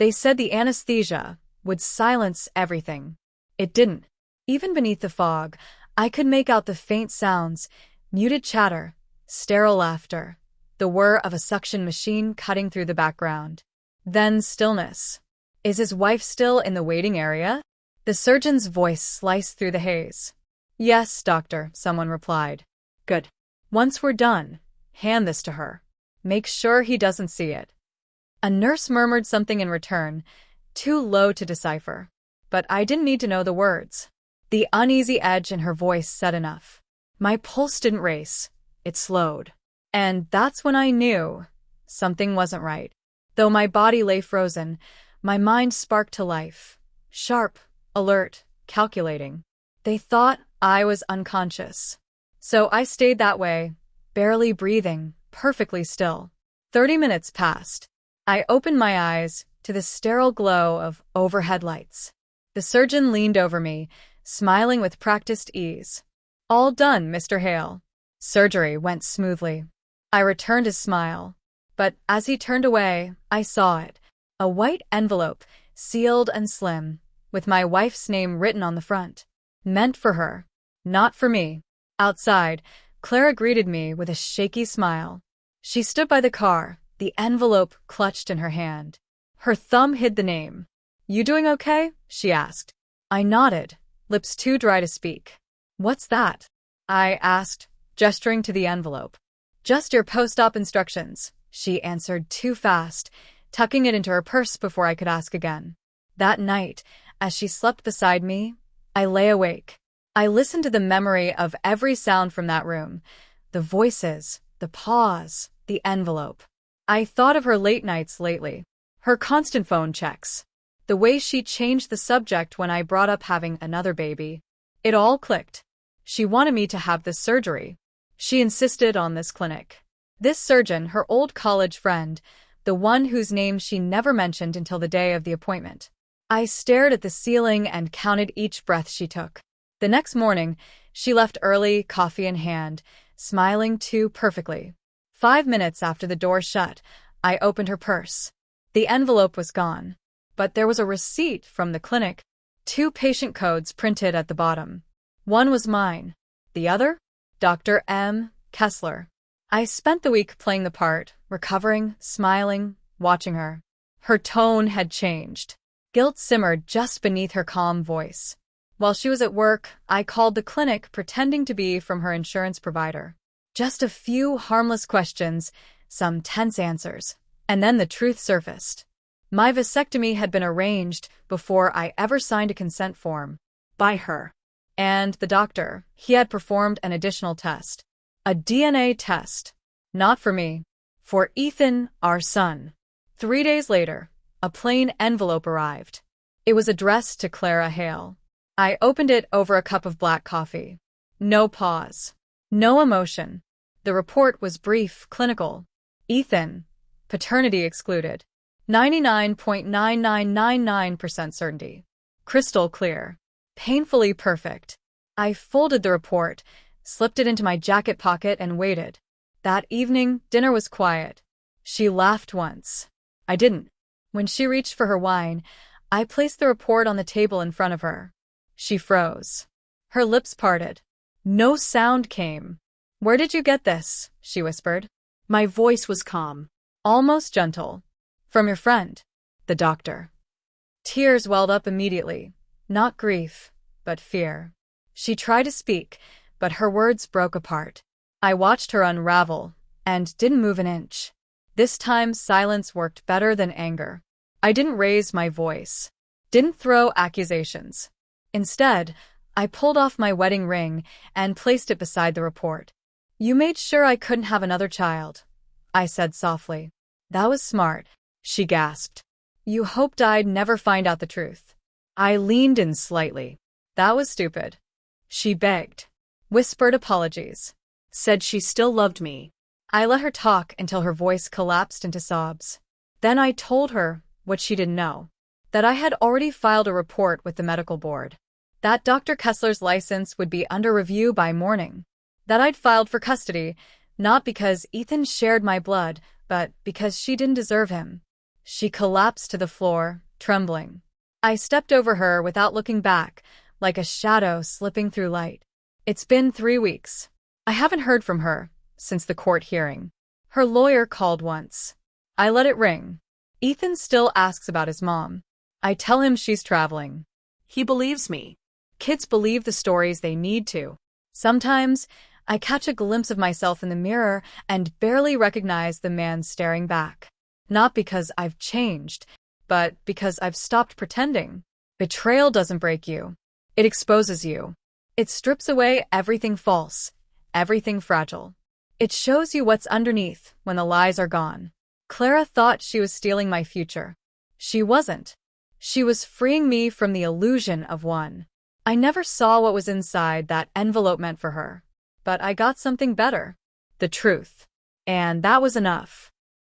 They said the anesthesia would silence everything. It didn't. Even beneath the fog, I could make out the faint sounds, muted chatter, sterile laughter, the whir of a suction machine cutting through the background. Then stillness. Is his wife still in the waiting area? The surgeon's voice sliced through the haze. Yes, doctor, someone replied. Good. Once we're done, hand this to her. Make sure he doesn't see it. A nurse murmured something in return, too low to decipher. But I didn't need to know the words. The uneasy edge in her voice said enough. My pulse didn't race. It slowed. And that's when I knew something wasn't right. Though my body lay frozen, my mind sparked to life. Sharp, alert, calculating. They thought I was unconscious. So I stayed that way, barely breathing, perfectly still. 30 minutes passed. I opened my eyes to the sterile glow of overhead lights. The surgeon leaned over me, smiling with practiced ease. All done, Mr. Hale. Surgery went smoothly. I returned his smile. But as he turned away, I saw it. A white envelope, sealed and slim, with my wife's name written on the front. Meant for her, not for me. Outside, Clara greeted me with a shaky smile. She stood by the car, the envelope clutched in her hand. Her thumb hid the name. You doing okay? She asked. I nodded, lips too dry to speak. What's that? I asked, gesturing to the envelope. Just your post-op instructions, she answered too fast, tucking it into her purse before I could ask again. That night, as she slept beside me, I lay awake. I listened to the memory of every sound from that room, the voices, the pause, the envelope. I thought of her late nights lately, her constant phone checks, the way she changed the subject when I brought up having another baby. It all clicked. She wanted me to have this surgery. She insisted on this clinic. This surgeon, her old college friend, the one whose name she never mentioned until the day of the appointment. I stared at the ceiling and counted each breath she took. The next morning, she left early, coffee in hand, smiling too perfectly. 5 minutes after the door shut, I opened her purse. The envelope was gone. But there was a receipt from the clinic, 2 patient codes printed at the bottom. One was mine. The other? Dr. M. Kessler. I spent the week playing the part, recovering, smiling, watching her. Her tone had changed. Guilt simmered just beneath her calm voice. While she was at work, I called the clinic pretending to be from her insurance provider. Just a few harmless questions, some tense answers, and then the truth surfaced. My vasectomy had been arranged before I ever signed a consent form. By her. And the doctor, he had performed an additional test. A DNA test. Not for me. For Ethan, our son. 3 days later, a plain envelope arrived. It was addressed to Clara Hale. I opened it over a cup of black coffee. No pause. No emotion. The report was brief, clinical. Ethan. Paternity excluded. 99.9999% certainty. Crystal clear. Painfully perfect. I folded the report, slipped it into my jacket pocket and waited. That evening, dinner was quiet. She laughed once. I didn't. When she reached for her wine, I placed the report on the table in front of her. She froze. Her lips parted. No sound came. Where did you get this? She whispered. My voice was calm, almost gentle. From your friend, the doctor. Tears welled up immediately. Not grief, but fear. She tried to speak, but her words broke apart. I watched her unravel, and didn't move an inch. This time silence worked better than anger. I didn't raise my voice. Didn't throw accusations. Instead, I pulled off my wedding ring and placed it beside the report. You made sure I couldn't have another child, I said softly. That was smart, she gasped. You hoped I'd never find out the truth. I leaned in slightly. That was stupid. She begged. Whispered apologies. Said she still loved me. I let her talk until her voice collapsed into sobs. Then I told her what she didn't know. That I had already filed a report with the medical board. That Dr. Kessler's license would be under review by morning. That I'd filed for custody, not because Ethan shared my blood, but because she didn't deserve him. She collapsed to the floor, trembling. I stepped over her without looking back, like a shadow slipping through light. It's been 3 weeks. I haven't heard from her since the court hearing. Her lawyer called once. I let it ring. Ethan still asks about his mom. I tell him she's traveling. He believes me. Kids believe the stories they need to. Sometimes, I catch a glimpse of myself in the mirror and barely recognize the man staring back. Not because I've changed, but because I've stopped pretending. Betrayal doesn't break you. It exposes you. It strips away everything false, everything fragile. It shows you what's underneath when the lies are gone. Clara thought she was stealing my future. She wasn't. She was freeing me from the illusion of one. I never saw what was inside that envelope meant for her. But I got something better. The truth. And that was enough.